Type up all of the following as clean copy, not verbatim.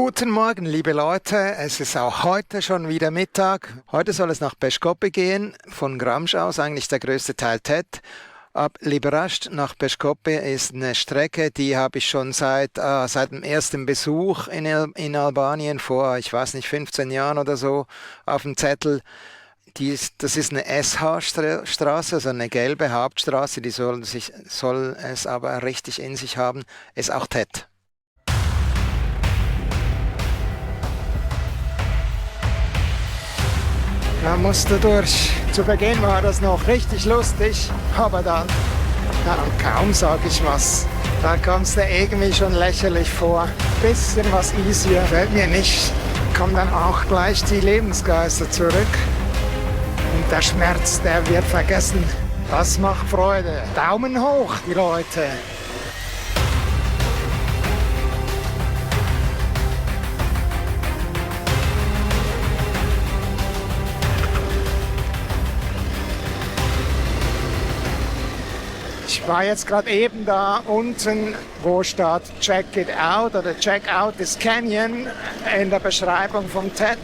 Guten Morgen, liebe Leute. Es ist auch heute schon wieder Mittag. Heute soll es nach Peškopi gehen, von Gramsch aus, eigentlich der größte Teil TET. Ab Liberaș nach Peškopi ist eine Strecke, die habe ich schon seit dem ersten Besuch in Albanien vor, ich weiß nicht, 15 Jahren oder so, auf dem Zettel. Das ist eine SH-Straße, also eine gelbe Hauptstraße, die soll es aber richtig in sich haben, ist auch TET. Da musste durch. Zu Beginn war das noch richtig lustig, aber dann kaum sage ich was. Da kommst du irgendwie schon lächerlich vor. Bisschen was easier fällt mir nicht. Kommen dann auch gleich die Lebensgeister zurück. Und der Schmerz, der wird vergessen. Das macht Freude. Daumen hoch, die Leute. Ich war jetzt gerade eben da unten, wo steht Check it out oder Check out this Canyon in der Beschreibung vom TET.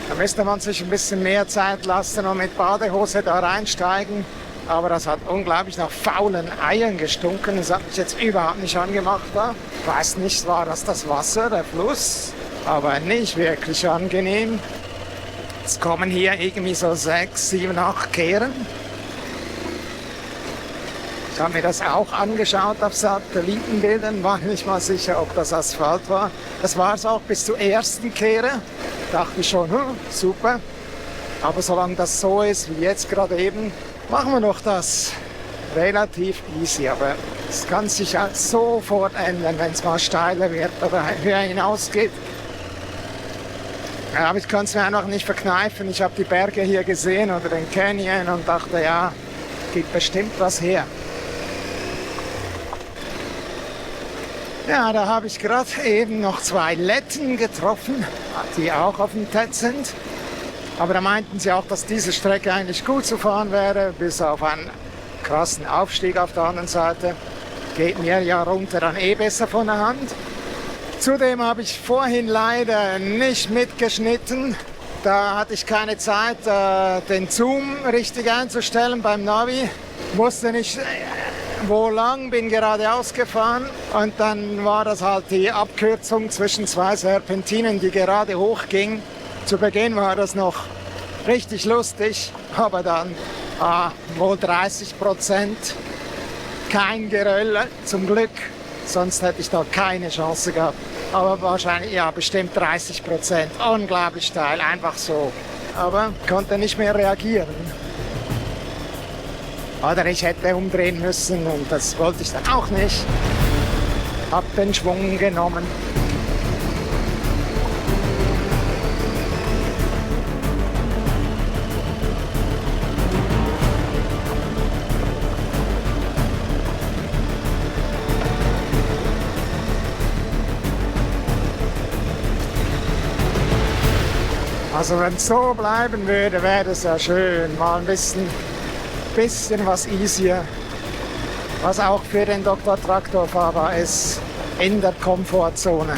Da müsste man sich ein bisschen mehr Zeit lassen und mit Badehose da reinsteigen. Aber das hat unglaublich nach faulen Eiern gestunken. Das hat mich jetzt überhaupt nicht angemacht da. Ich weiß nicht, war das Wasser, der Fluss, aber nicht wirklich angenehm. Jetzt kommen hier irgendwie so 6, 7, 8 Kehren. Ich habe mir das auch angeschaut auf Satellitenbildern, war nicht mal sicher, ob das Asphalt war. Das war es auch bis zur ersten Kehre. Dachte ich schon, super. Aber solange das so ist wie jetzt gerade eben, machen wir noch das. Relativ easy, aber es kann sich halt sofort ändern, wenn es mal steiler wird oder höher hinausgeht. Ja, aber ich kann es mir einfach nicht verkneifen. Ich habe die Berge hier gesehen oder den Canyon und dachte, ja, gibt bestimmt was her. Ja, da habe ich gerade eben noch 2 Letten getroffen, die auch auf dem TET sind. Aber da meinten sie auch, dass diese Strecke eigentlich gut zu fahren wäre, bis auf einen krassen Aufstieg auf der anderen Seite. Geht mir ja runter dann besser von der Hand. Zudem habe ich vorhin leider nicht mitgeschnitten. Da hatte ich keine Zeit, den Zoom richtig einzustellen beim Navi. Wusste nicht, wo lang, bin geradeaus gefahren und dann war das halt die Abkürzung zwischen 2 Serpentinen, die gerade hochging. Zu Beginn war das noch richtig lustig, aber dann wohl 30%. Kein Geröll, zum Glück, sonst hätte ich da keine Chance gehabt. Aber wahrscheinlich, ja, bestimmt 30%. Unglaublich steil, einfach so. Aber konnte nicht mehr reagieren. Oder ich hätte umdrehen müssen und das wollte ich dann auch nicht. Hab den Schwung genommen. Also wenn es so bleiben würde, wäre das ja schön. Mal ein bisschen was easier, was auch für den Dr. Traktorfahrer ist, in der Komfortzone.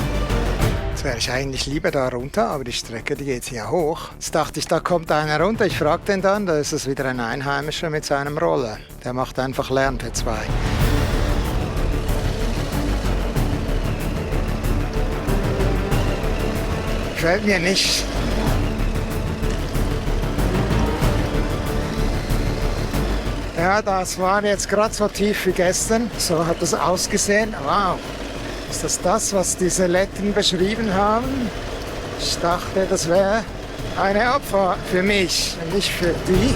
Jetzt wäre ich eigentlich lieber da runter, aber die Strecke, die geht hier hoch. Jetzt dachte ich, da kommt einer runter, ich frage den dann, da ist es wieder ein Einheimischer mit seinem Roller. Der macht einfach Lärm für 2. Gefällt mir nicht. Ja, das war jetzt gerade so tief wie gestern. So hat es ausgesehen. Wow, ist das, was diese Letten beschrieben haben? Ich dachte, das wäre eine Abfahrt für mich, nicht für die.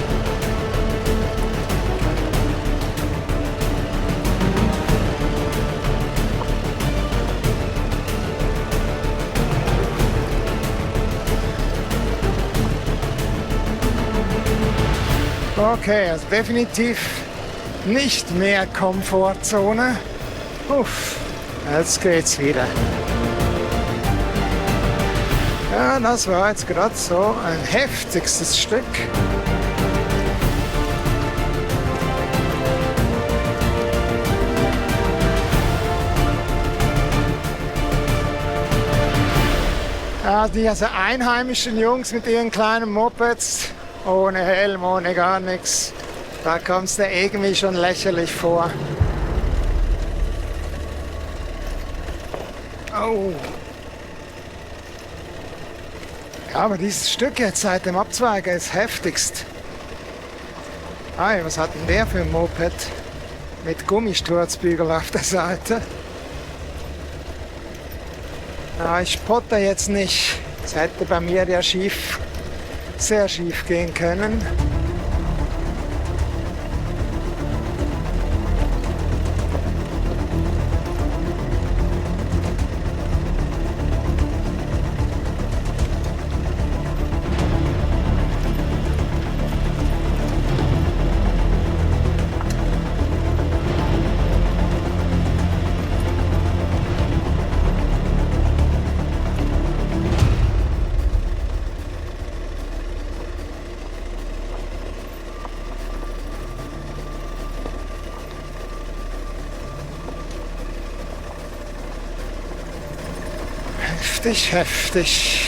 Okay, also definitiv nicht mehr Komfortzone. Uff, jetzt geht's wieder. Ja, das war jetzt gerade so ein heftigstes Stück. Ja, diese einheimischen Jungs mit ihren kleinen Mopeds, ohne Helm, ohne gar nichts, da kommst du irgendwie schon lächerlich vor. Oh. Ja, aber dieses Stück jetzt seit dem Abzweiger ist heftigst. Hey, was hat denn der für ein Moped? Mit Gummisturzbügel auf der Seite. Ja, ich spotte jetzt nicht. Das hätte bei mir ja sehr schief gehen können. Heftig, heftig.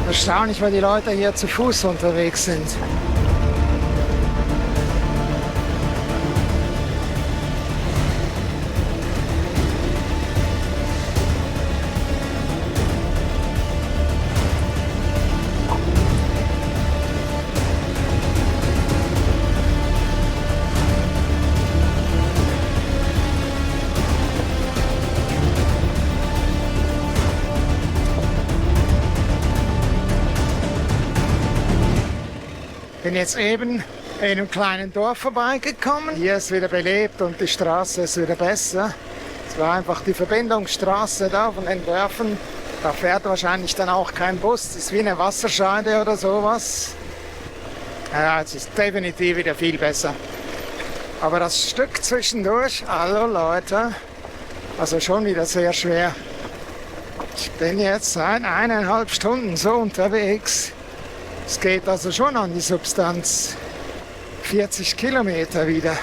Erstaunlich, weil die Leute hier zu Fuß unterwegs sind. Bin jetzt eben in einem kleinen Dorf vorbeigekommen. Hier ist wieder belebt und die Straße ist wieder besser. Es war einfach die Verbindungsstraße da von den Dörfern. Da fährt wahrscheinlich dann auch kein Bus. Das ist wie eine Wasserscheide oder sowas. Ja, es ist definitiv wieder viel besser. Aber das Stück zwischendurch, hallo Leute, also schon wieder sehr schwer. Ich bin jetzt seit 1,5 Stunden so unterwegs. Es geht also schon an die Substanz. 40 Kilometer wieder.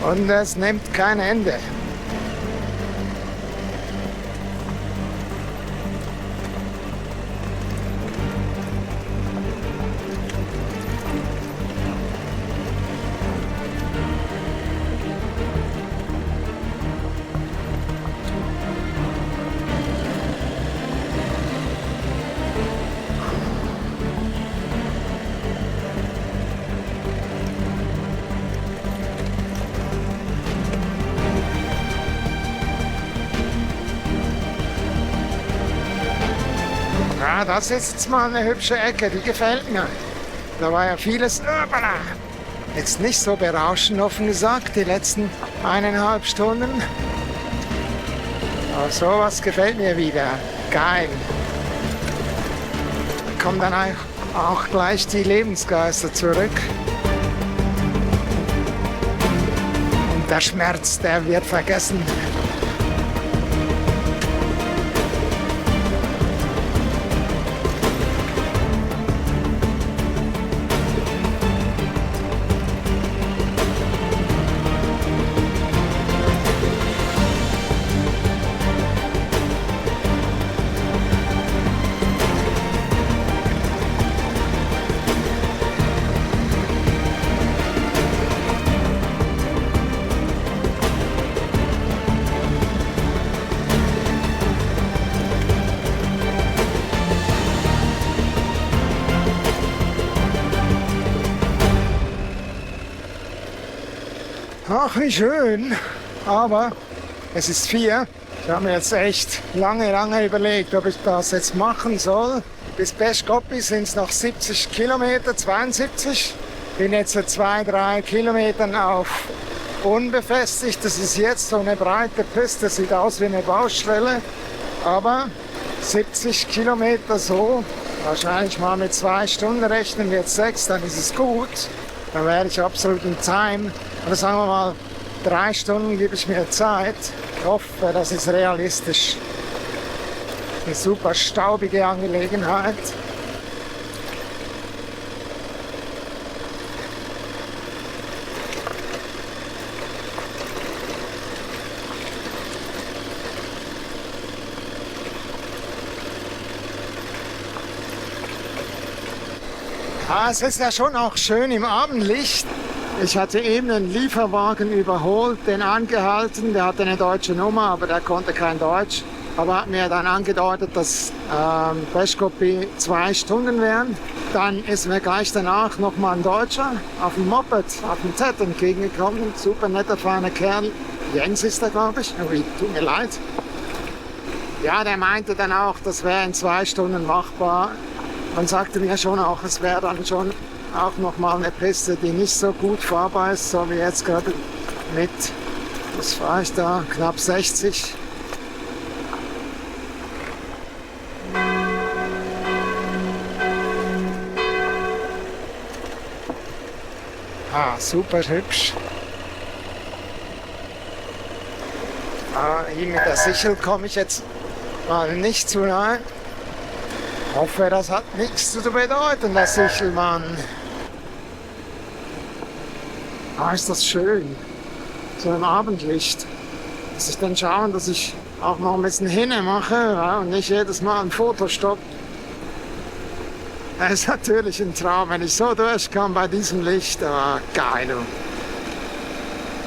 Und es nimmt kein Ende. Ja, das ist jetzt mal eine hübsche Ecke, die gefällt mir. Da war ja vieles jetzt nicht so berauschend, offen gesagt, die letzten 1,5 Stunden. Aber sowas gefällt mir wieder. Geil. Kommt dann auch gleich die Lebensgeister zurück. Und der Schmerz, der wird vergessen. Ach, wie schön, aber es ist 4. Ich habe mir jetzt echt lange überlegt, ob ich das jetzt machen soll. Bis Peshkopi sind es noch 70 Kilometer, 72. Bin jetzt seit 2-3 Kilometern auf unbefestigt. Das ist jetzt so eine breite Piste, sieht aus wie eine Baustelle. Aber 70 Kilometer so, wahrscheinlich mal mit 2 Stunden rechnen, jetzt 6, dann ist es gut. Dann wäre ich absolut in Time. Oder sagen wir mal, 3 Stunden gebe ich mir Zeit. Ich hoffe, das ist realistisch. Eine super staubige Angelegenheit. Ja, es ist ja schon auch schön im Abendlicht. Ich hatte eben einen Lieferwagen überholt, den angehalten, der hatte eine deutsche Nummer, aber der konnte kein Deutsch. Aber hat mir dann angedeutet, dass Peshkopi 2 Stunden wären. Dann ist mir gleich danach nochmal ein Deutscher auf dem Moped, auf dem Z entgegengekommen. Super netter, feiner Kerl. Jens ist er, glaube ich. Tut mir leid. Ja, der meinte dann auch, das wäre in 2 Stunden machbar. Man sagte mir schon auch, es wäre dann schon auch nochmal eine Piste, die nicht so gut fahrbar ist, so wie jetzt gerade mit, was fahre ich da, knapp 60. Ah, super hübsch. Hier mit der Sichel komme ich jetzt mal nicht zu nahe. Ich hoffe, das hat nichts zu bedeuten, der Sichelmann. Ah, ist das schön. So im Abendlicht. Muss ich dann schauen, dass ich auch noch ein bisschen hinne mache, ja, und nicht jedes Mal ein Fotostopp. Das ist natürlich ein Traum, wenn ich so durchkomme bei diesem Licht. Aber geil.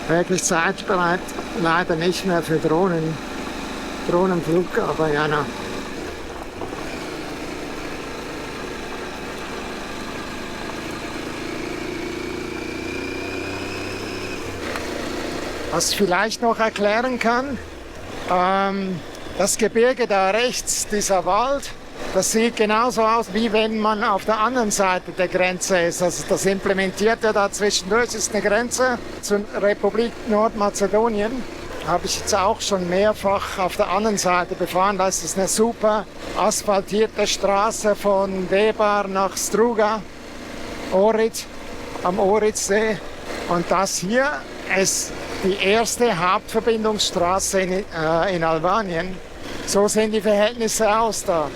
Wirklich zeitbereit, leider nicht mehr für Drohnenflug, aber ja, na. Was ich vielleicht noch erklären kann, das Gebirge da rechts, dieser Wald, das sieht genauso aus, wie wenn man auf der anderen Seite der Grenze ist. Also das implementiert ja da zwischendurch, ist eine Grenze zur Republik Nordmazedonien. Habe ich jetzt auch schon mehrfach auf der anderen Seite befahren. Da ist es eine super asphaltierte Straße von Vebar nach Struga, Ohrid, am Ohridsee. Und das hier ist die erste Hauptverbindungsstraße in Albanien. So sehen die Verhältnisse aus da.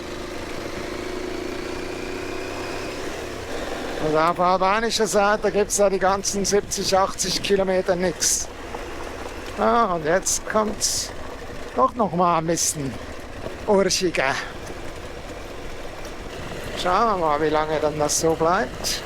Und auf albanischer Seite gibt es da die ganzen 70, 80 Kilometer nichts. Ah, und jetzt kommt es doch noch mal ein bisschen urschiger. Schauen wir mal, wie lange dann das so bleibt.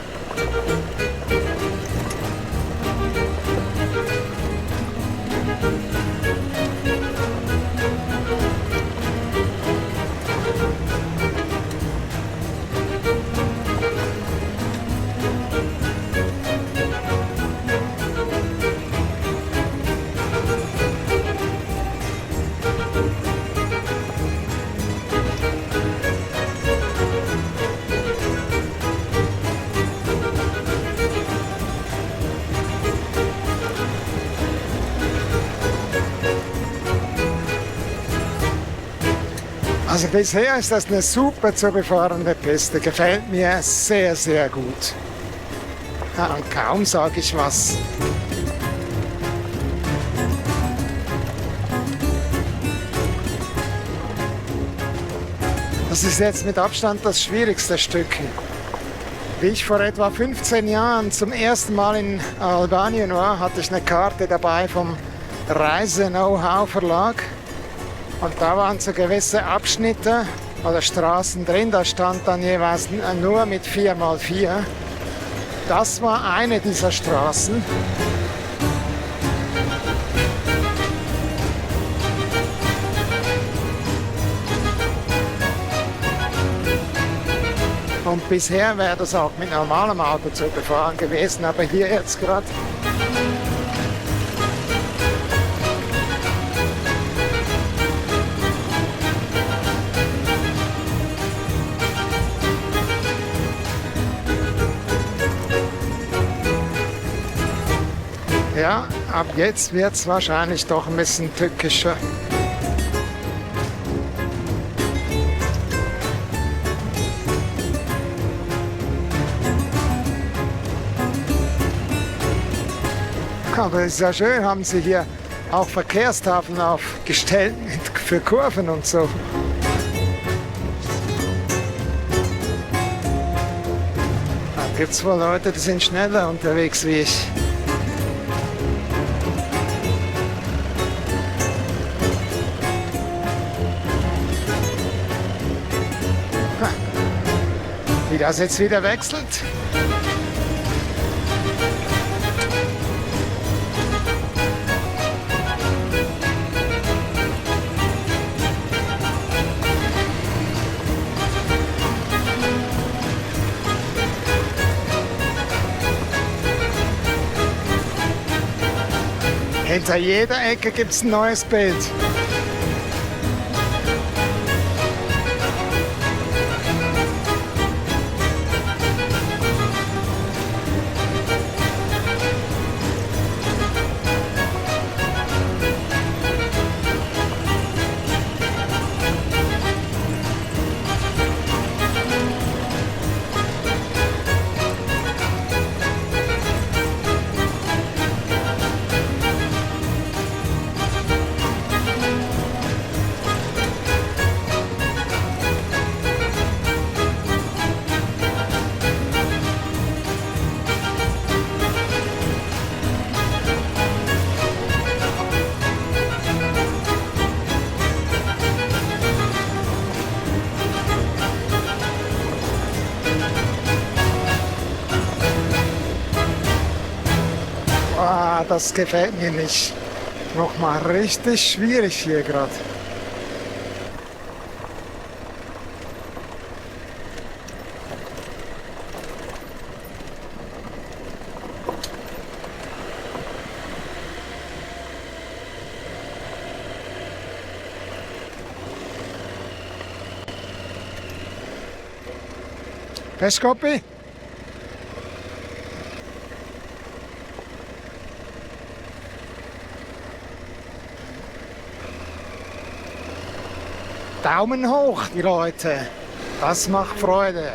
Also bisher ist das eine super zu befahrene Piste. Gefällt mir sehr, sehr gut. Ja, und kaum sage ich was. Das ist jetzt mit Abstand das schwierigste Stück. Wie ich vor etwa 15 Jahren zum ersten Mal in Albanien war, hatte ich eine Karte dabei vom Reise-Know-how-Verlag. Und da waren so gewisse Abschnitte oder Straßen drin, da stand dann jeweils nur mit 4x4. Das war eine dieser Straßen. Und bisher wäre das auch mit normalem Auto zu befahren gewesen, aber hier jetzt gerade. Ja, ab jetzt wird es wahrscheinlich doch ein bisschen tückischer. Aber es ist ja schön, haben sie hier auch Verkehrstafeln aufgestellt für Kurven und so. Da gibt es wohl Leute, die sind schneller unterwegs wie ich. Wie das jetzt wieder wechselt. Hinter jeder Ecke gibt es ein neues Bild. Ah, das gefällt mir nicht. Nochmal richtig schwierig hier gerade. Peshkopi? Daumen hoch, die Leute. Das macht Freude.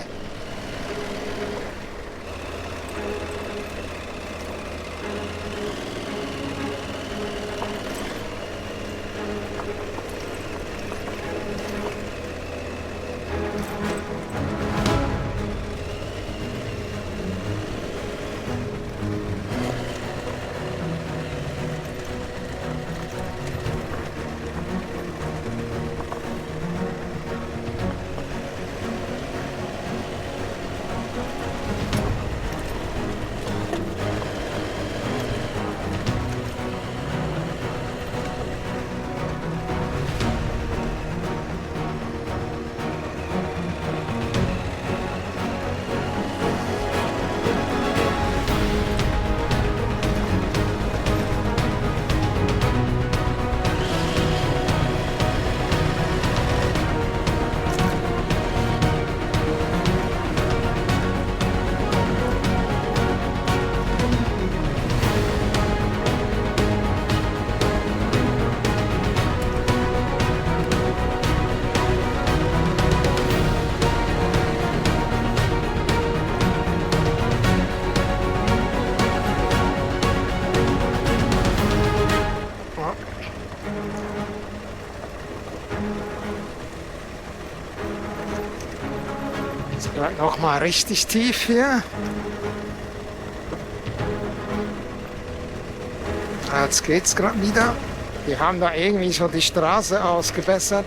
Nochmal richtig tief hier. Jetzt geht's gerade wieder. Die haben da irgendwie schon die Straße ausgebessert.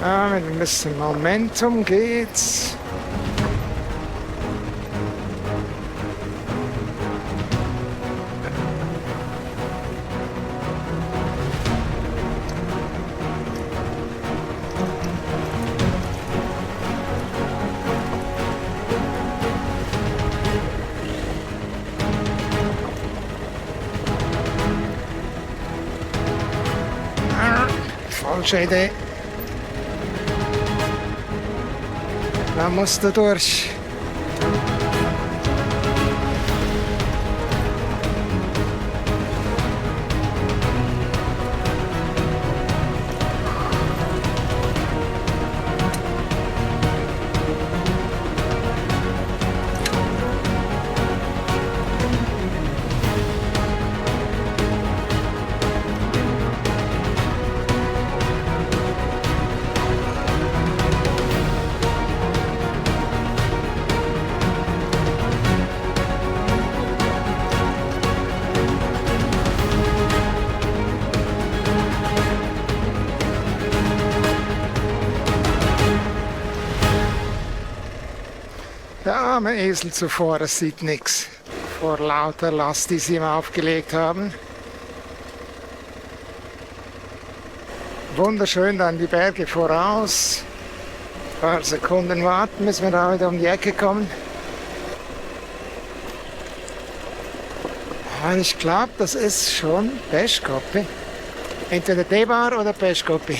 Ja, mit ein bisschen Momentum geht's. Falsche Idee. Da musst du durch. Der arme Esel zuvor, das sieht nichts. Vor lauter Last, die sie ihm aufgelegt haben. Wunderschön dann die Berge voraus. Ein paar Sekunden warten, bis wir da wieder um die Ecke kommen. Und ich glaube, das ist schon Peshkopi. Entweder Debar oder Peshkopi.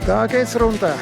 Da geht's runter.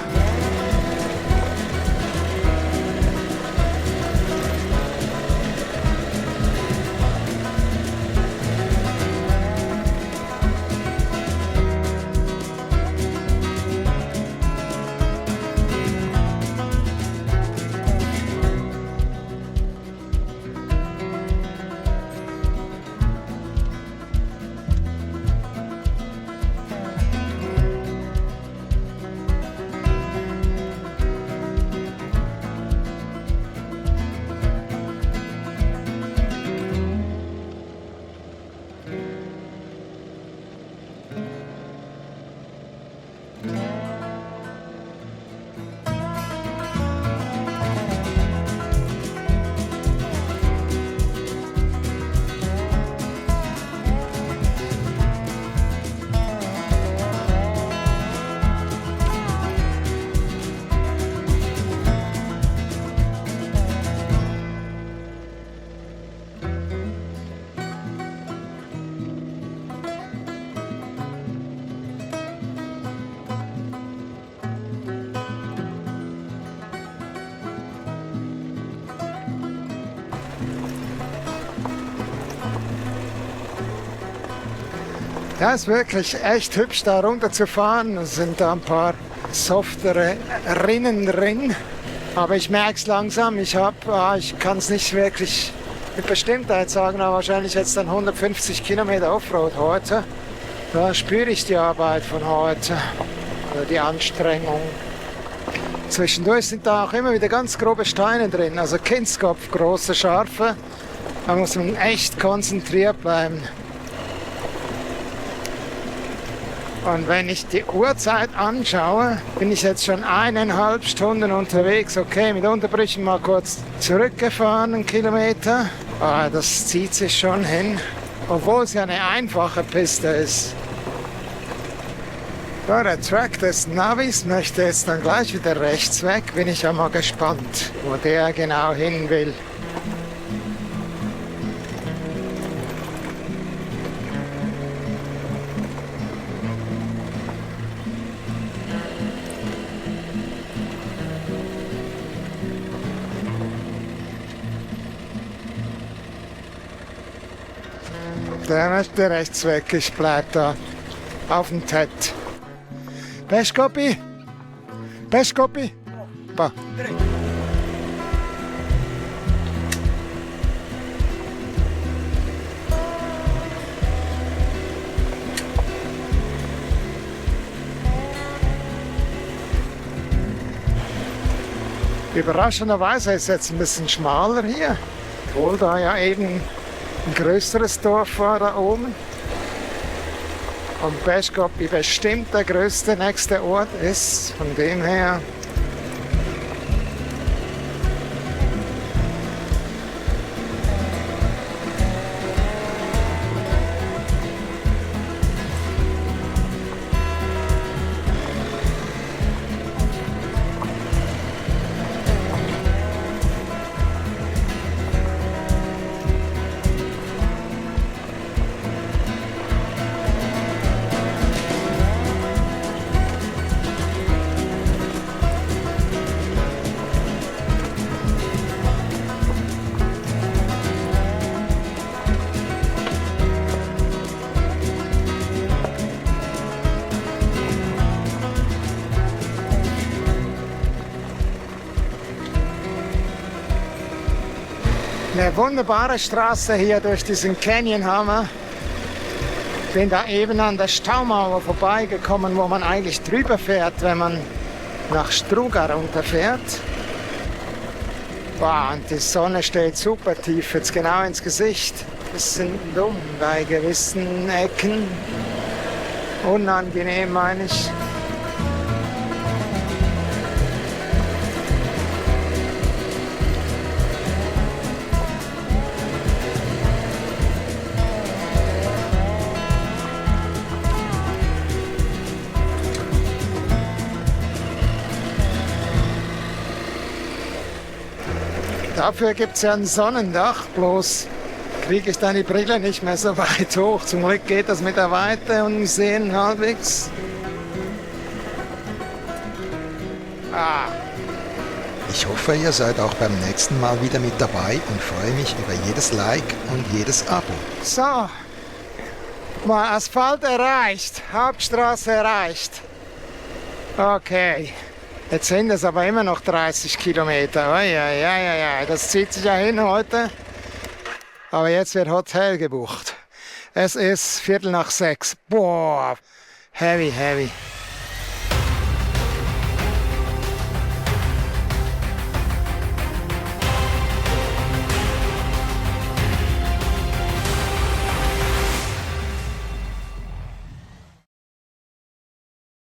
Ja, es ist wirklich echt hübsch da runter zu fahren. Es sind da ein paar softere Rinnen drin. Aber ich merke es langsam. Ich kann es nicht wirklich mit Bestimmtheit sagen, aber wahrscheinlich jetzt dann 150 Kilometer Offroad heute. Da spüre ich die Arbeit von heute, also die Anstrengung. Zwischendurch sind da auch immer wieder ganz grobe Steine drin, also Kindskopf, große, scharfe. Da muss man echt konzentriert bleiben. Und wenn ich die Uhrzeit anschaue, bin ich jetzt schon 1,5 Stunden unterwegs. Okay, mit Unterbrüchen mal kurz zurückgefahren, 1 Kilometer. Ah, das zieht sich schon hin, obwohl es ja eine einfache Piste ist. Ja, der Track des Navis möchte jetzt dann gleich wieder rechts weg. Bin ich ja mal gespannt, wo der genau hin will. Der möchte rechts weg, ich bleib da auf dem Tet. Peshkopi? Peshkopi? Pa. Überraschenderweise ist es jetzt ein bisschen schmaler hier, obwohl da ja eben ein größeres Dorf war da oben. Und Peshkopi bestimmt der größte nächste Ort ist, von dem her. Eine wunderbare Straße hier durch diesen Canyon haben wir. Bin da eben an der Staumauer vorbeigekommen, wo man eigentlich drüber fährt, wenn man nach Struga runterfährt. Wow, und die Sonne steht super tief, jetzt genau ins Gesicht. Bisschen dumm bei gewissen Ecken. Unangenehm, meine ich. Dafür gibt es ja ein Sonnendach, bloß kriege ich dann die Brille nicht mehr so weit hoch. Zum Glück geht das mit der Weite und Sehen halbwegs. Ich hoffe, ihr seid auch beim nächsten Mal wieder mit dabei und freue mich über jedes Like und jedes Abo. So, mal Asphalt erreicht, Hauptstraße erreicht. Okay. Jetzt sind es aber immer noch 30 Kilometer. Ja, das zieht sich ja hin heute. Aber jetzt wird Hotel gebucht. Es ist 5:45. Boah, heavy.